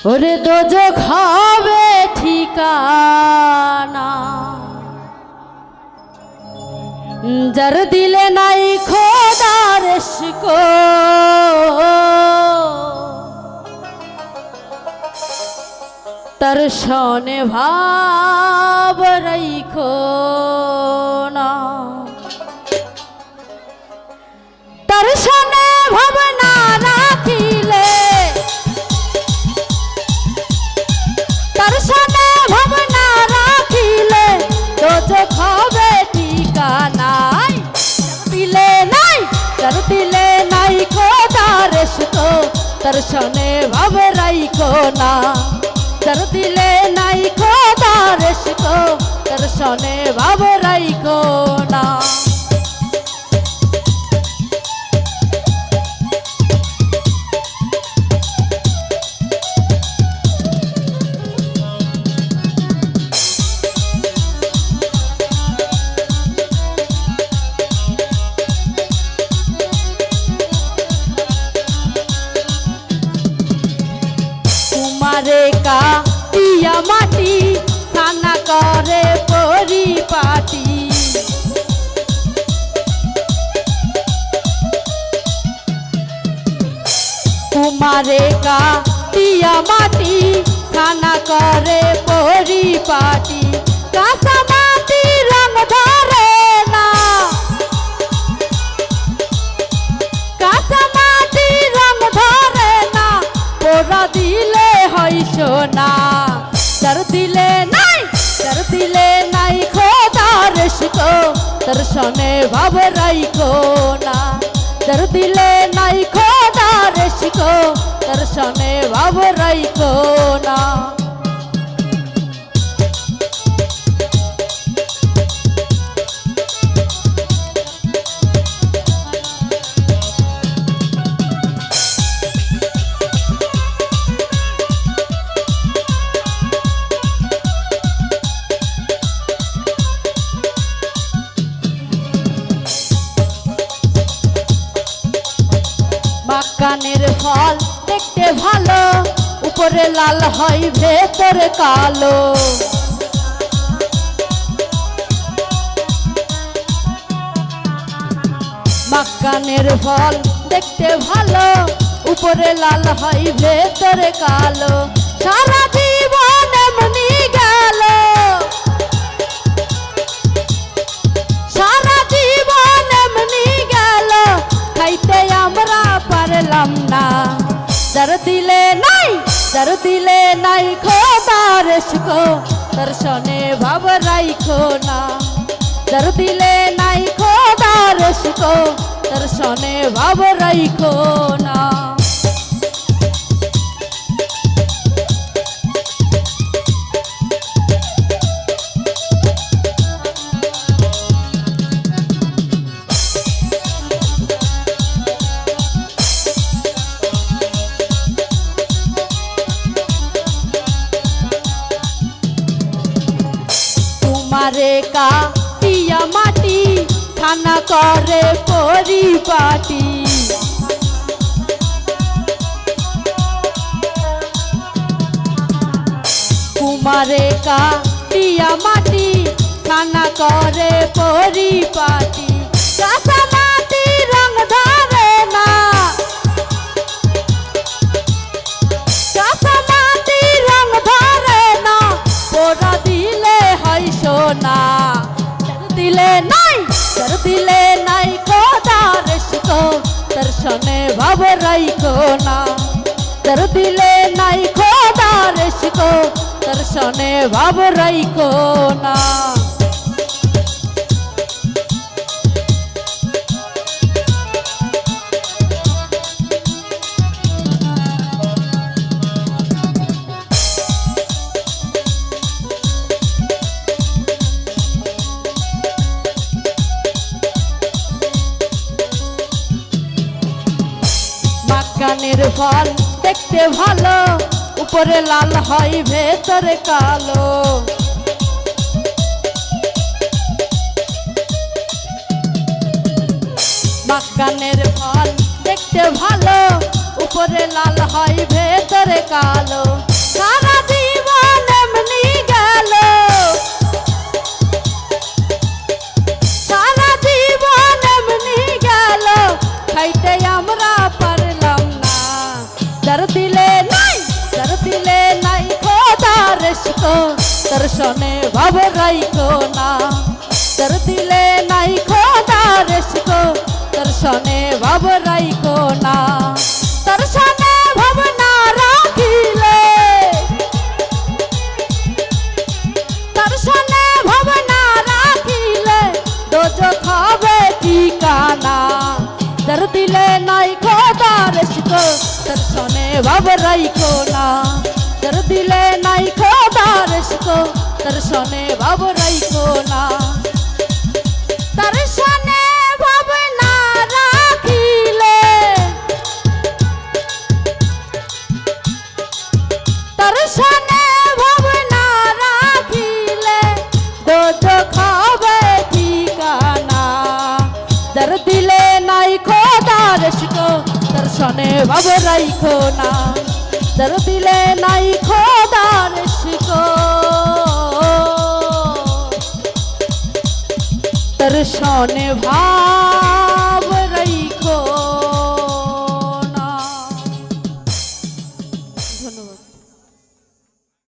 ওরে দোজখ হবে ঠিকানা যার দিলে নাই খোদার ইশক তার শনে ভাব রাইখো না তার শনে ভাব না রাখিলে তার শনে ভাব না রাখিলে দোজখ হবে ঠিকানাই যার দিলে নাই খোদার ইশক তার শনে ভাব রাইখো না যার দিলে নাই খোদার ইশক তার শনে ভাব রাইখো না তোমারে কাটিয়া মাটি খানা করে পরিপাটি তোমারে কাটিয়া মাটি খানা করে পরিপাটি কাঁচা মাটি রং ধরে না কাঁচা মাটি রং ধরে না পোড়া দিলে সোনা যার দিলে নাই খোদার ইশক তার শনে ভাব রাইখো না যার দিলে নাই খোদার ইশক তার শনে ভাব রাইখো না কানের ফল দেখতে ভালো উপরে লাল হয় ভেতরে কালো মাকানের ফল দেখতে ভালো উপরে লাল হয় ভেতরে কালো সারা জীবন এমনি গেল সারা জীবন এমনি গেল খাইতে আমরা পারলাম না যার দিলে নাই খোদার ইশক তার শনে ভাব রাইখো না যার দিলে নাই খোদার ইশক তার শনে ভাব রাইখো না তোমারে কাটিয়া মাটি খানা করে পরিপাটি তোমারে কাটিয়া মাটি খানা করে পরিপাটি কাঁচা মাটি রং ধরে না কাঁচা মাটি রং ধরে না পোড়া দিলে হয় সোনা যার দিলে নাই খোদার ইশক তার শনে ভাব রাইখো না যার দিলে নাই খোদার ইশক তার শনে ভাব রাইখো না কানের ফল দেখতে ভালো উপরে লাল হয় ভেতরে কালো বাগানের ফল দেখতে ভালো উপরে লাল হয় ভেতরে কালো সারা জীবন এমনি গেল, সারা জীবন এমনি গেল, খাইতে আমরা পারলাম না। যার দিলে নাই, যার দিলে নাই খোদার ইশক, তার সনে ভাব রাইখো না। যার দিলে নাই খোদার ইশক, তার সনে ভাব রাইখো না। তার সনে ভাব না রাখিলে, তার সনে ভাব না রাখিলে দোজখ হবে ঠিকানা। যার দিলে নাই খোদার ইশক, তার সনে ভাব রাইখো না। যার দিলে নাই খোদার ইশক, তার সনে ভাব রাইখো না। তার সনে ভাব না রাখিলে, তার সনে ভাব না রাখিলে দোজখ হবে ঠিকানা। যার দিলে নাই খোদার ইশক, তার সনে ভাব রাইখো না। যার দিলে নাই খোদার ইশক, তার সনে ভাব